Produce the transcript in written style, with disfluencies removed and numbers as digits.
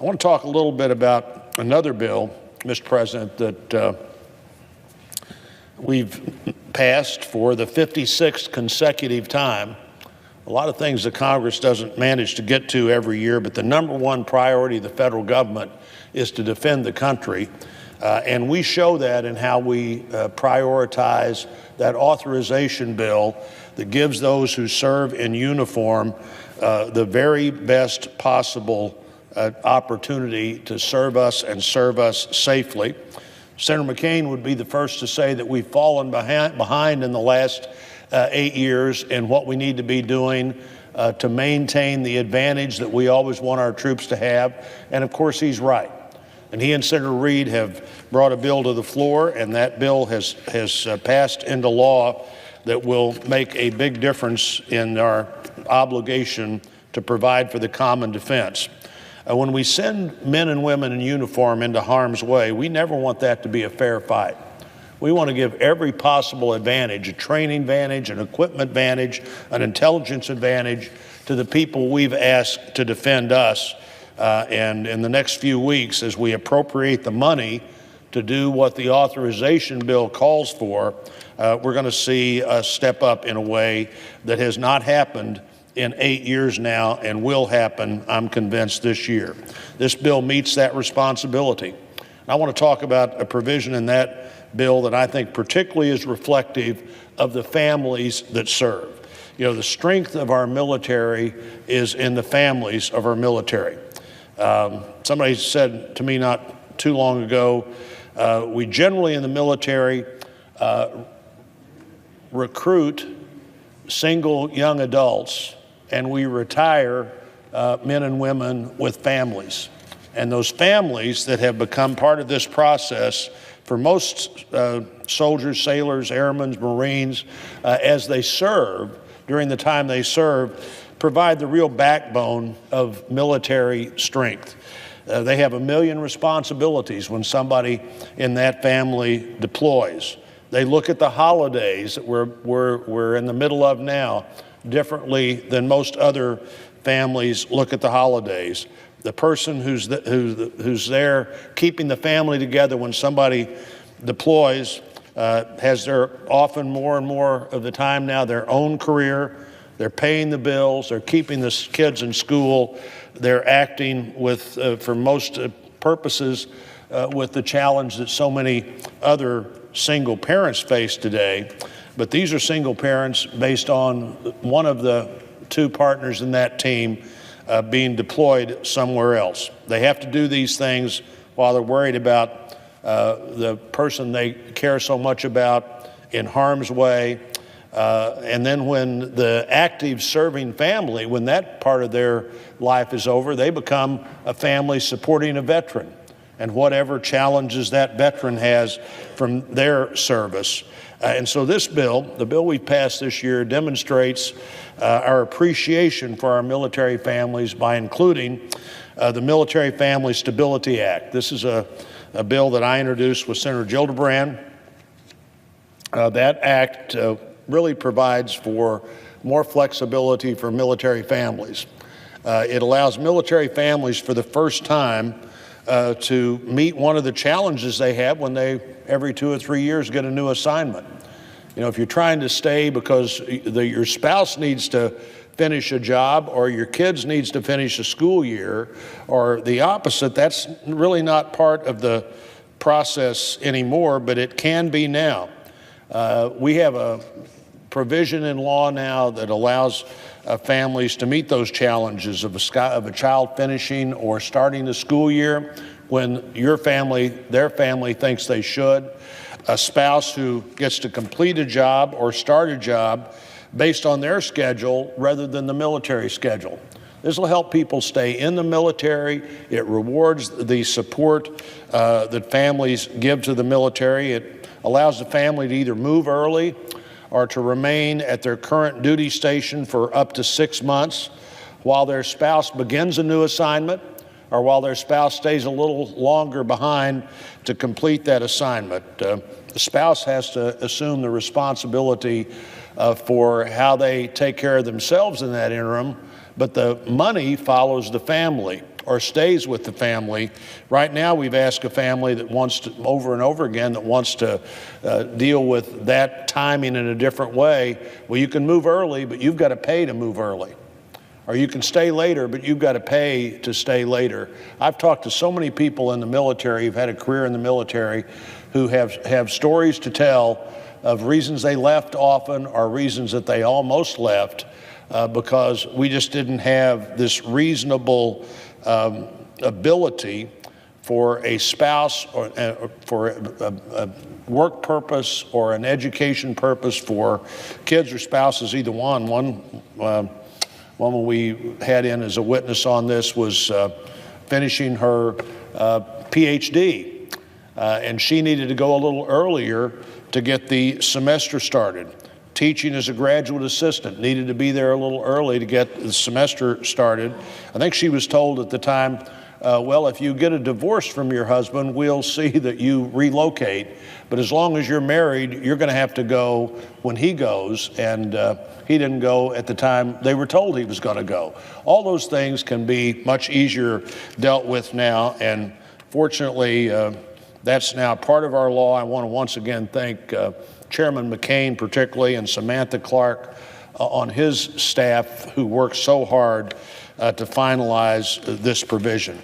I want to talk a little bit about another bill, Mr. President, that we've passed for the 56th consecutive time. A lot of things that Congress doesn't manage to get to every year, but the number one priority of the federal government is to defend the country. And we show that in how we prioritize that authorization bill that gives those who serve in uniform the very best possible opportunity to serve us and serve us safely. Senator McCain would be the first to say that we've fallen behind in the last 8 years in what we need to be doing to maintain the advantage that we always want our troops to have. And of course, he's right. And he and Senator Reid have brought a bill to the floor, and that bill has passed into law that will make a big difference in our obligation to provide for the common defense. When we send men and women in uniform into harm's way, we never want that to be a fair fight. We want to give every possible advantage, a training advantage, an equipment advantage, an intelligence advantage to the people we've asked to defend us. And in the next few weeks, as we appropriate the money to do what the authorization bill calls for, we're going to see us step up in a way that has not happened in 8 years now and will happen, I'm convinced, this year. This bill meets that responsibility. I want to talk about a provision in that bill that I think particularly is reflective of the families that serve. You know, the strength of our military is in the families of our military. Somebody said to me not too long ago, we generally in the military recruit single young adults, and we retire men and women with families. And those families that have become part of this process, for most soldiers, sailors, airmen, Marines, as they serve, during the time they serve, provide the real backbone of military strength. They have a million responsibilities when somebody in that family deploys. They look at the holidays that we're in the middle of now differently than most other families look at the holidays. The person who's there keeping the family together when somebody deploys has often more and more of the time now their own career. They're paying the bills. They're keeping the kids in school. They're acting with, for most purposes, with the challenge that so many other single parents face today. But these are single parents based on one of the two partners in that team being deployed somewhere else. They have to do these things while they're worried about the person they care so much about in harm's way. And then when the active serving family, when that part of their life is over, they become a family supporting a veteran and whatever challenges that veteran has from their service. And so this bill, the bill we passed this year, demonstrates our appreciation for our military families by including the Military Family Stability Act. This is a bill that I introduced with Senator Gillibrand. That act really provides for more flexibility for military families. It allows military families for the first time to meet one of the challenges they have when they, every 2 or 3 years, get a new assignment. You know, if you're trying to stay because your spouse needs to finish a job or your kids needs to finish a school year or the opposite, that's really not part of the process anymore, but it can be now. We have a provision in law now that allows families to meet those challenges of a child finishing or starting the school year when your family, their family thinks they should, a spouse who gets to complete a job or start a job based on their schedule rather than the military schedule. This will help people stay in the military. It rewards the support that families give to the military. It allows the family to either move early or to remain at their current duty station for up to 6 months while their spouse begins a new assignment or while their spouse stays a little longer behind to complete that assignment. The spouse has to assume the responsibility for how they take care of themselves in that interim, but the money follows the family. or stays with the family. Right now, we've asked a family that wants to, over and over again, that wants to deal with that timing in a different way. Well, you can move early, but you've got to pay to move early. Or you can stay later, but you've got to pay to stay later. I've talked to so many people in the military who've had a career in the military who have stories to tell of reasons they left often or reasons that they almost left because we just didn't have this reasonable ability for a spouse or for a work purpose or an education purpose for kids or spouses, either one. One woman we had in as a witness on this was finishing her PhD, and she needed to go a little earlier to get the semester started. Teaching as a graduate assistant, needed to be there a little early to get the semester started. I think she was told at the time, well, if you get a divorce from your husband, we'll see that you relocate. But as long as you're married, you're going to have to go when he goes. And he didn't go at the time they were told he was going to go. All those things can be much easier dealt with now. And fortunately, that's now part of our law. I want to once again thank Chairman McCain particularly and Samantha Clark on his staff who worked so hard to finalize this provision.